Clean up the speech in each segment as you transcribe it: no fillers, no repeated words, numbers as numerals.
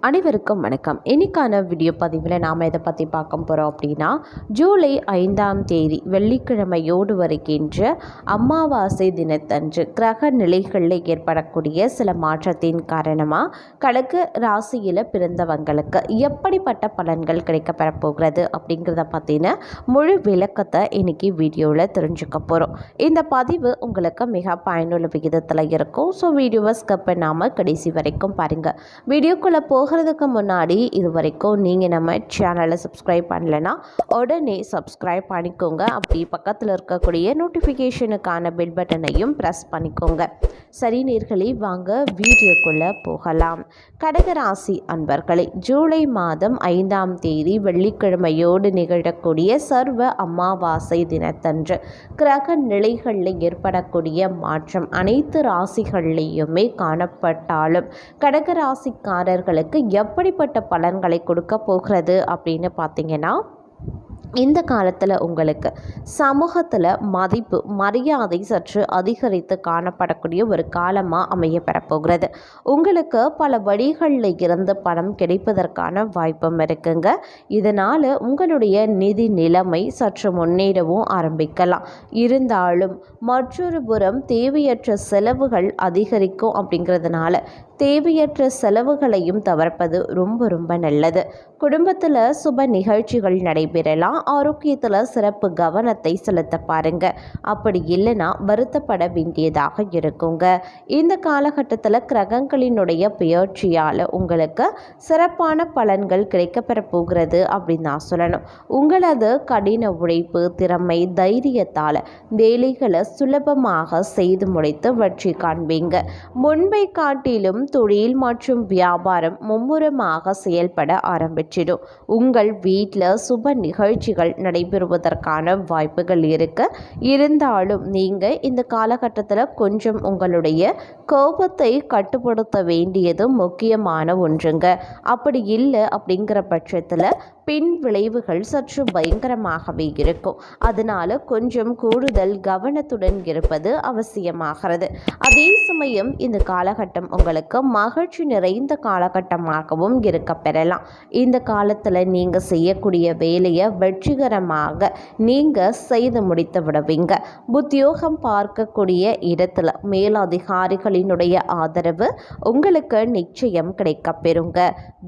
அனைவருக்கும் வணக்கம். இன்னைக்கான வீடியோ பதிவில் நாம் எதை பற்றி பார்க்க போகிறோம் அப்படின்னா, ஜூலை 5ஆம் தேதி வெள்ளிக்கிழமையோடு வருகின்ற அமாவாசை தினத்தன்று கிரக நிலைகளில் ஏற்படக்கூடிய சில மாற்றத்தின் காரணமாக கடக ராசியில் பிறந்தவங்களுக்கு எப்படிப்பட்ட பலன்கள் கிடைக்கப்பெற போகிறது அப்படிங்கிறத பற்றின முழு விளக்கத்தை இன்னைக்கு வீடியோவில் தெரிஞ்சுக்க போகிறோம். இந்த பதிவு உங்களுக்கு மிக பயனுள்ள விகிதத்தில் இருக்கும். ஸோ வீடியோவை ஸ்கிப் பண்ணாமல் கடைசி வரைக்கும் பாருங்கள். வீடியோக்குள்ளே போகிறதுக்கு முன்னாடி இது வரைக்கும் நீங்கள் நம்ம சேனலை சப்ஸ்கிரைப் பண்ணலைன்னா உடனே சப்ஸ்கிரைப் பண்ணிக்கோங்க. அப்படி பக்கத்தில் இருக்கக்கூடிய நோட்டிஃபிகேஷனுக்கான பெல் பட்டனையும் ப்ரெஸ் பண்ணிக்கோங்க. சரி நேர்களே, வாங்க வீடியோக்குள்ளே போகலாம். கடகராசி அன்பர்களே, ஜூலை மாதம் 5ஆம் தேதி வெள்ளிக்கிழமையோடு நிகழக்கூடிய சர்வ அமாவாசை தினத்தன்று கிரக நிலைகளில் ஏற்படக்கூடிய மாற்றம் அனைத்து ராசிகள்லேயுமே காணப்பட்டாலும் கடகராசிக்காரர்களுக்கு எப்படிப்பட்ட பலன்களை கொடுக்க போகிறது அப்படின்னு பார்த்தீங்கன்னா, இந்த காலத்தில் உங்களுக்கு சமூகத்தில் மதிப்பு மரியாதை சற்று அதிகரித்து காணப்படக்கூடிய ஒரு காலமாக அமைய பெறப்போகிறது. உங்களுக்கு பல வழிகளில் இருந்து பணம் கிடைப்பதற்கான வாய்ப்பும் இருக்குங்க. இதனால் உங்களுடைய நிதி நிலைமை சற்று முன்னேறவும் ஆரம்பிக்கலாம். இருந்தாலும் மற்றொரு புறம் தேவையற்ற செலவுகள் அதிகரிக்கும். அப்படிங்கிறதுனால தேவையற்ற செலவுகளையும் தவிர்ப்பது ரொம்ப நல்லது. குடும்பத்தில் சுப நிகழ்ச்சிகள் நடைபெறலாம். ஆரோக்கியத்தில் சிறப்பு கவனத்தை செலுத்த பாருங்க. அப்படி இல்லைன்னா வருத்தப்பட வேண்டியதாக இருக்குங்க. இந்த காலகட்டத்தில் கிரகங்களினுடைய பெயர்ச்சியால் உங்களுக்கு சிறப்பான பலன்கள் கிடைக்கப்பெற போகிறது அப்படின்னு நான் சொல்லணும். உங்களது கடின உழைப்பு, திறமை, தைரியத்தால் வேலைகளை சுலபமாக செய்து முடித்து வெற்றி காண்பீங்க. முன்பை காட்டிலும் தொழில் மற்றும் வியாபாரம் மும்முரமாக செயல்பட ஆரம்பிச்சிடும். உங்கள் வீட்டில் சுப நிகழ்ச்சிகள் நடைபெறுவதற்கான வாய்ப்புகள் இருக்கு. இருந்தாலும் நீங்கள் இந்த காலகட்டத்தில் கொஞ்சம் உங்களுடைய கோபத்தை கட்டுப்படுத்த வேண்டியது முக்கியமான ஒன்றுங்க. அப்படி இல்லை அப்படிங்கிற பட்சத்தில் பின் விளைவுகள் சற்று பயங்கரமாகவே இருக்கும். அதனால கொஞ்சம் கூடுதல் கவனத்துடன் இருப்பது அவசியமாகிறது. அதே சமயம் இந்த காலகட்டம் உங்களுக்கு மகிழ்ச்சி நிறைந்த காலகட்டமாகவும் இருக்க பெறலாம். இந்த காலத்தில் நீங்கள் செய்யக்கூடிய வேலையை வெற்றிகரமாக நீங்கள் செய்து முடித்து விடுவீங்க. உத்தியோகம் பார்க்கக்கூடிய இடத்துல மேலதிகாரிகளினுடைய ஆதரவு உங்களுக்கு நிச்சயம் கிடைக்க பெறுங்க.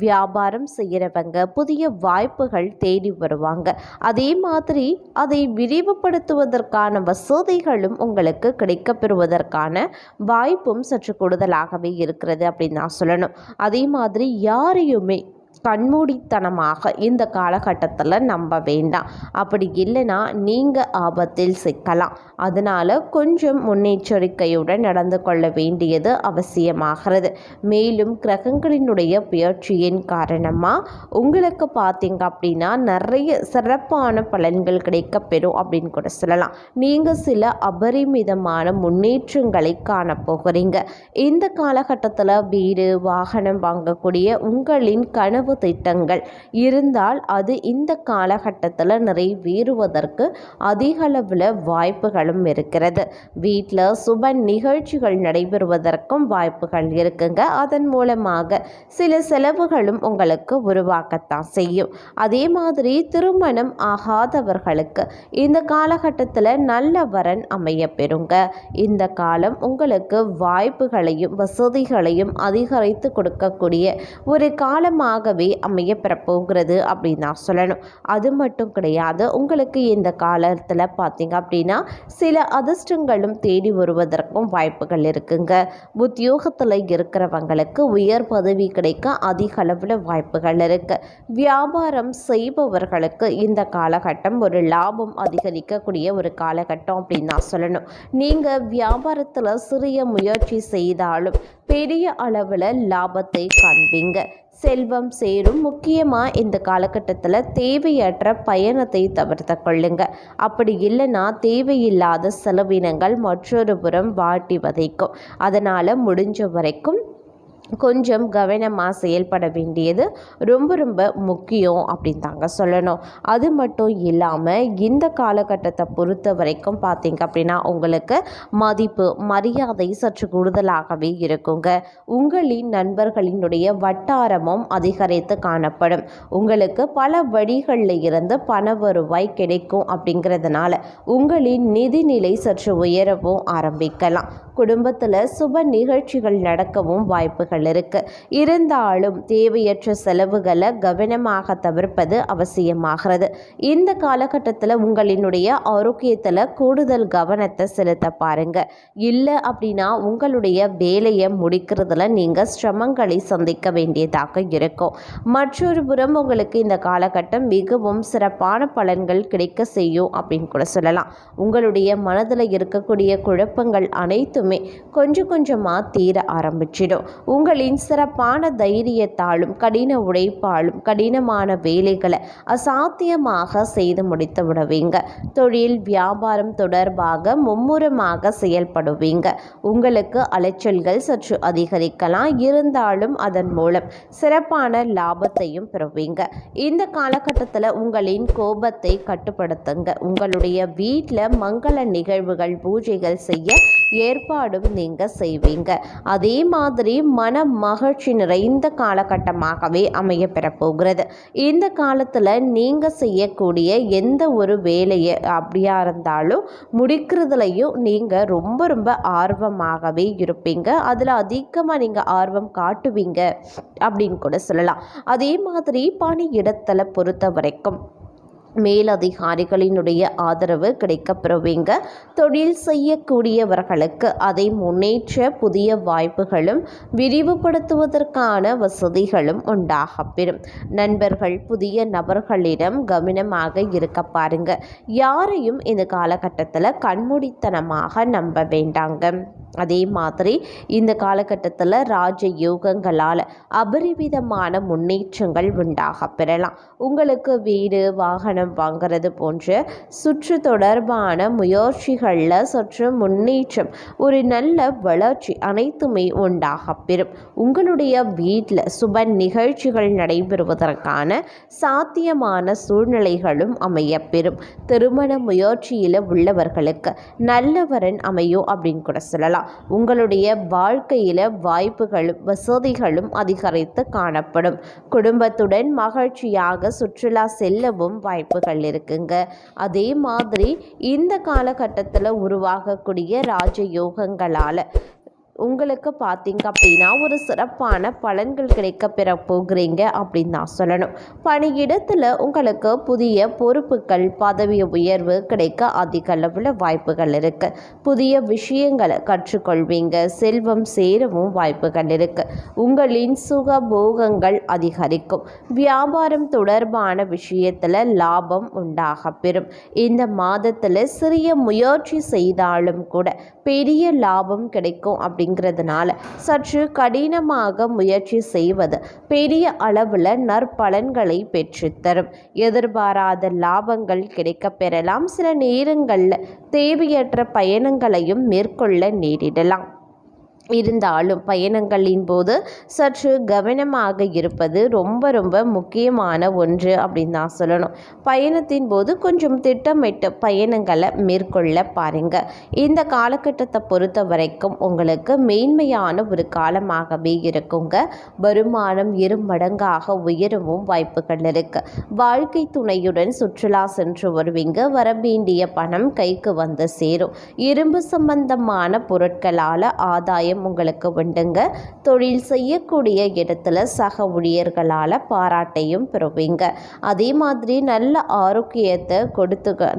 வியாபாரம் செய்கிறவங்க புதிய வாய்ப்புகள் தேடி வருவாங்க. அதே மாதிரி அதை விரிவுபடுத்துவதற்கான வசதிகளும் உங்களுக்கு கிடைக்க பெறுவதற்கான வாய்ப்பும் சற்று கூடுதலாகவே இருக்கிறது அப்படின்னு நான் சொல்லணும். அதே மாதிரி யாரையுமே கண்மூடித்தனமாக இந்த காலகட்டத்தில் நம்ப வேண்டாம். அப்படி இல்லைன்னா நீங்கள் ஆபத்தில் சிக்கலாம். அதனால் கொஞ்சம் முன்னெச்சரிக்கையுடன் நடந்து கொள்ள வேண்டியது அவசியமாகிறது. மேலும் கிரகங்களினுடைய பெயர்ச்சியின் காரணமாக உங்களுக்கு பார்த்தீங்க அப்படின்னா நிறைய சிறப்பான பலன்கள் கிடைக்க பெறும் அப்படின்னு கூட சொல்லலாம். நீங்கள் சில அபரிமிதமான முன்னேற்றங்களை காணப்போகிறீங்க. இந்த காலகட்டத்தில் வீடு வாகனம் வாங்கக்கூடிய உங்களின் கனவு திட்டங்கள் இருந்தால் அது இந்த காலகட்டத்தில் நிறைவேறுவதற்கு அதிக அளவில் வாய்ப்புகளும் இருக்கிறது. வீட்டில் சுப நிகழ்ச்சிகள் நடைபெறுவதற்கும் வாய்ப்புகள் இருக்குங்க. அதன் மூலமாக சில செலவுகளும் உங்களுக்கு உருவாக்கத்தான் செய்யும். அதே மாதிரி திருமணம் ஆகாதவர்களுக்கு இந்த காலகட்டத்தில் நல்ல வரன் அமைய பெறுங்க. இந்த காலம் உங்களுக்கு வாய்ப்புகளையும் வசதிகளையும் அதிகரித்து கொடுக்கக்கூடிய ஒரு காலமாக அமைய பெறப்போகிறது அப்படின்னு நான் சொல்லணும். அது மட்டும் கிடையாது, உங்களுக்கு இந்த காலத்தில் பார்த்தீங்க அப்படின்னா சில அதிர்ஷ்டங்களும் தேடி வருவதற்கும் வாய்ப்புகள் இருக்குங்க. உத்தியோகத்தில் இருக்கிறவங்களுக்கு உயர் பதவி கிடைக்க அதிக அளவில் வாய்ப்புகள் இருக்கு. வியாபாரம் செய்பவர்களுக்கு இந்த காலகட்டம் ஒரு லாபம் அதிகரிக்கக்கூடிய ஒரு காலகட்டம் அப்படின்னு நான் சொல்லணும். நீங்கள் வியாபாரத்தில் சிறிய முயற்சி செய்தாலும் பெரிய அளவில் லாபத்தை காண்பீங்க. செல்வம் சேரும். முக்கியமாக இந்த காலகட்டத்தில் தேவையற்ற பயணத்தை தவிர்த்து கொள்ளுங்க. அப்படி இல்லைன்னா தேவையில்லாத செலவினங்கள் மற்றொரு புறம் வாட்டி வதைக்கும். அதனால் முடிஞ்ச வரைக்கும் கொஞ்சம் கவனமாக செயல்பட வேண்டியது ரொம்ப ரொம்ப முக்கியம் அப்படின்னு தாங்க சொல்லணும். அது மட்டும் இல்லாமல் இந்த காலகட்டத்தை பொறுத்த வரைக்கும் பார்த்தீங்க அப்படின்னா உங்களுக்கு மதிப்பு மரியாதை சற்று கூடுதலாகவே இருக்குங்க. உங்களின் நண்பர்களினுடைய வட்டாரமும் அதிகரித்து காணப்படும். உங்களுக்கு பல வழிகளில் இருந்து பண வருவாய் கிடைக்கும். அப்படிங்கிறதுனால உங்களின் நிதிநிலை சற்று உயரவும் ஆரம்பிக்கலாம். குடும்பத்தில் சுப நிகழ்ச்சிகள் நடக்கவும் வாய்ப்புகள் இருக்கு. இருந்தாலும் தேவையற்ற செலவுகளை கவனமாக தவிர்ப்பது அவசியமாகிறது. இந்த காலகட்டத்தில் உங்களினுடைய ஆரோக்கியத்தில் கூடுதல் கவனத்தை செலுத்த பாருங்க. இல்லை அப்படின்னா உங்களுடைய வேலையை முடிக்கிறதுல நீங்கள் சிரமங்களை சந்திக்க வேண்டியதாக இருக்கும். மற்றொரு புறம் உங்களுக்கு இந்த காலகட்டம் மிகவும் சிறப்பான பலன்கள் கிடைக்க செய்யும் அப்படின்னு கூட சொல்லலாம். உங்களுடைய மனதில் இருக்கக்கூடிய குழப்பங்கள் அனைத்துமே கொஞ்சம் கொஞ்சமாக தீர ஆரம்பிச்சிடும். உங்களின் சிறப்பான தைரியத்தாலும் கடின உழைப்பாலும் கடினமான வேலைகளை அசாத்தியமாக செய்து முடித்து விடுவீங்க. தொழில் வியாபாரம் தொடர்பாக மும்முரமாக செயல்படுவீங்க. உங்களுக்கு அலைச்சல்கள் சற்று அதிகரிக்கலாம். இருந்தாலும் அதன் மூலம் சிறப்பான லாபத்தையும் பெறுவீங்க. இந்த காலகட்டத்தில் உங்களின் கோபத்தை கட்டுப்படுத்துங்க. உங்களுடைய வீட்டில் மங்கள நிகழ்வுகள் பூஜைகள் செய்ய ஏற்பாடும் நீங்கள் செய்வீங்க. அதே மாதிரி மன மகிழ்ச்சி நிறைந்த காலகட்டமாகவே அமைய பெறப்போகிறது. இந்த காலத்தில் நீங்கள் செய்யக்கூடிய எந்த ஒரு வேலையை அப்படியா இருந்தாலும் முடிக்கிறதுலையும் நீங்கள் ரொம்ப ரொம்ப ஆர்வமாகவே இருப்பீங்க. அதில் அதிகமாக நீங்கள் ஆர்வம் காட்டுவீங்க அப்படின்னு கூட சொல்லலாம். அதே மாதிரி பணியிடத்தில் பொறுத்த வரைக்கும் மேலதிகாரிகளினுடைய ஆதரவு கிடைக்கப்பெறுவீங்க. தொழில் செய்யக்கூடியவர்களுக்கு அதை முன்னேற்ற புதிய வாய்ப்புகளும் விரிவுபடுத்துவதற்கான வசதிகளும் உண்டாகப்பெறும். நண்பர்கள் புதிய நபர்களிடம் கவனமாக இருக்க பாருங்க. யாரையும் இந்த காலகட்டத்தில் கண்மூடித்தனமாக நம்ப வேண்டாங்க. அதே மாதிரி இந்த காலகட்டத்தில் ராஜ யோகங்களால் அபரிவிதமான முன்னேற்றங்கள் உண்டாக பெறலாம். உங்களுக்கு வீடு வாகனம் வாங்கிறது போன்ற சுற்று தொடர்பான முயற்சிகளில் சற்று முன்னேற்றம் ஒரு நல்ல வளர்ச்சி அனைத்துமே உண்டாக பெறும். உங்களுடைய வீட்டில் சுப நிகழ்ச்சிகள் நடைபெறுவதற்கான சாத்தியமான சூழ்நிலைகளும் அமையப்பெறும். திருமண முயற்சியில் உள்ளவர்களுக்கு நல்லவரன் அமையும் அப்படின்னு கூட சொல்லலாம். உங்களுடைய வாழ்க்கையில வாய்ப்புகளும் வசதிகளும் அதிகரித்து காணப்படும். குடும்பத்துடன் மகிழ்ச்சியாக சுற்றுலா செல்லவும் வாய்ப்புகள் இருக்குங்க. அதே மாதிரி இந்த காலகட்டத்தில் உருவாகக்கூடிய ராஜயோகங்களால் உங்களுக்கு பார்த்தீங்க அப்படின்னா ஒரு சிறப்பான பலன்கள் கிடைக்க பெற போகிறீங்க அப்படின்னு நான் சொல்லணும். பணியிடத்தில் உங்களுக்கு புதிய பொறுப்புகள் பதவி உயர்வு கிடைக்க அதிக அளவில் வாய்ப்புகள் இருக்குது. புதிய விஷயங்களை கற்றுக்கொள்வீங்க. செல்வம் சேரவும் வாய்ப்புகள் இருக்குது. உங்களின் சுகபோகங்கள் அதிகரிக்கும். வியாபாரம் தொடர்பான விஷயத்தில் லாபம் உண்டாக பெறும். இந்த மாதத்தில் சிறிய முயற்சி செய்தாலும் கூட பெரிய லாபம் கிடைக்கும். அப்படிங்கிறதுனால சற்று கடினமாக முயற்சி செய்வது பெரிய அளவில் நற்பலன்களை பெற்றுத்தரும். எதிர்பாராத லாபங்கள் கிடைக்க பெறலாம். சில நேரங்களில் தேவையற்ற பயணங்களையும் மேற்கொள்ள நேரிடலாம். இருந்தாலும் பயணங்களின் போது சற்று கவனமாக இருப்பது ரொம்ப ரொம்ப முக்கியமான ஒன்று அப்படின்னு தான் சொல்லணும். பயணத்தின் போது கொஞ்சம் திட்டமிட்டு பயணங்களை மேற்கொள்ள பாருங்க. இந்த காலகட்டத்தை பொறுத்த வரைக்கும் உங்களுக்கு மேன்மையான ஒரு காலமாகவே இருக்குங்க. வருமானம் 2 மடங்காக உயரவும் வாய்ப்புகள் இருக்கு. வாழ்க்கை துணையுடன் சுற்றுலா சென்று வருவீங்க. வரவேண்டிய பணம் கைக்கு வந்து சேரும். இரும்பு சம்பந்தமான பொருட்களால் ஆதாயம் உங்களுக்கு உண்டுங்க. தொழில் செய்யக்கூடிய இடத்துல சக ஊழியர்களால் பாராட்டையும் பெறுவீங்க. அதே மாதிரி நல்ல ஆரோக்கியத்தை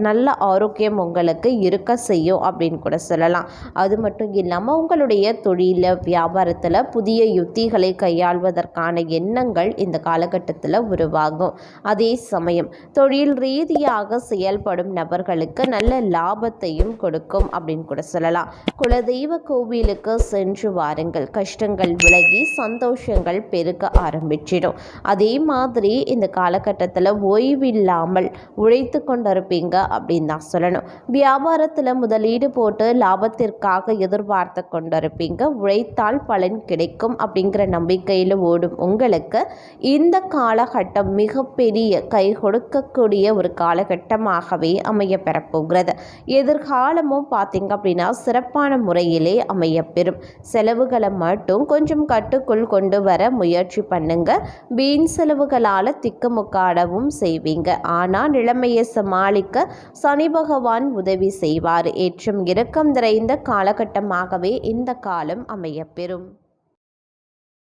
நல்ல ஆரோக்கியம் உங்களுக்கு இருக்க செய்யும் அப்படின்னு கூட சொல்லலாம். அது மட்டும் இல்லாமல் உங்களுடைய தொழில வியாபாரத்தில் புதிய யுத்திகளை கையாள்வதற்கான எண்ணங்கள் இந்த காலகட்டத்தில் உருவாகும். அதே சமயம் தொழில் ரீதியாக செயல்படும் நபர்களுக்கு நல்ல லாபத்தையும் கொடுக்கும் அப்படின்னு கூட சொல்லலாம். குலதெய்வ கோவிலுக்கு சென்று சென்று வாருங்கள். கஷ்டங்கள் விலகி சந்தோஷங்கள் பெருக ஆரம்பிச்சிடும். அதே மாதிரி இந்த காலகட்டத்தில் ஓய்வில்லாமல் உழைத்து கொண்டிருப்பீங்க அப்படின்னு தான் சொல்லணும். வியாபாரத்தில் முதலீடு போட்டு லாபத்திற்காக எதிர்பார்த்து கொண்டிருப்பீங்க. உழைத்தால் பலன் கிடைக்கும் அப்படிங்கிற நம்பிக்கையில் ஓடும் உங்களுக்கு இந்த காலகட்டம் மிகப்பெரிய கை கொடுக்கக்கூடிய ஒரு காலகட்டமாகவே அமைய பெறப்போகிறது. எதிர்காலமும் பார்த்தீங்க அப்படின்னா சிறப்பான முறையிலே அமையப்பெறும். செலவுகளை மட்டும் கொஞ்சம் கட்டுக்குள் கொண்டு வர முயற்சி பண்ணுங்க. வீண் செலவுகளால் திக்குமுக்காடவும் செய்வீங்க. ஆனால் நிலைமையை சமாளிக்க சனி பகவான் உதவி செய்வார். ஏற்றம் இறக்கம் நிறைந்த காலகட்டமாகவே இந்த காலம் அமையப்பெறும்.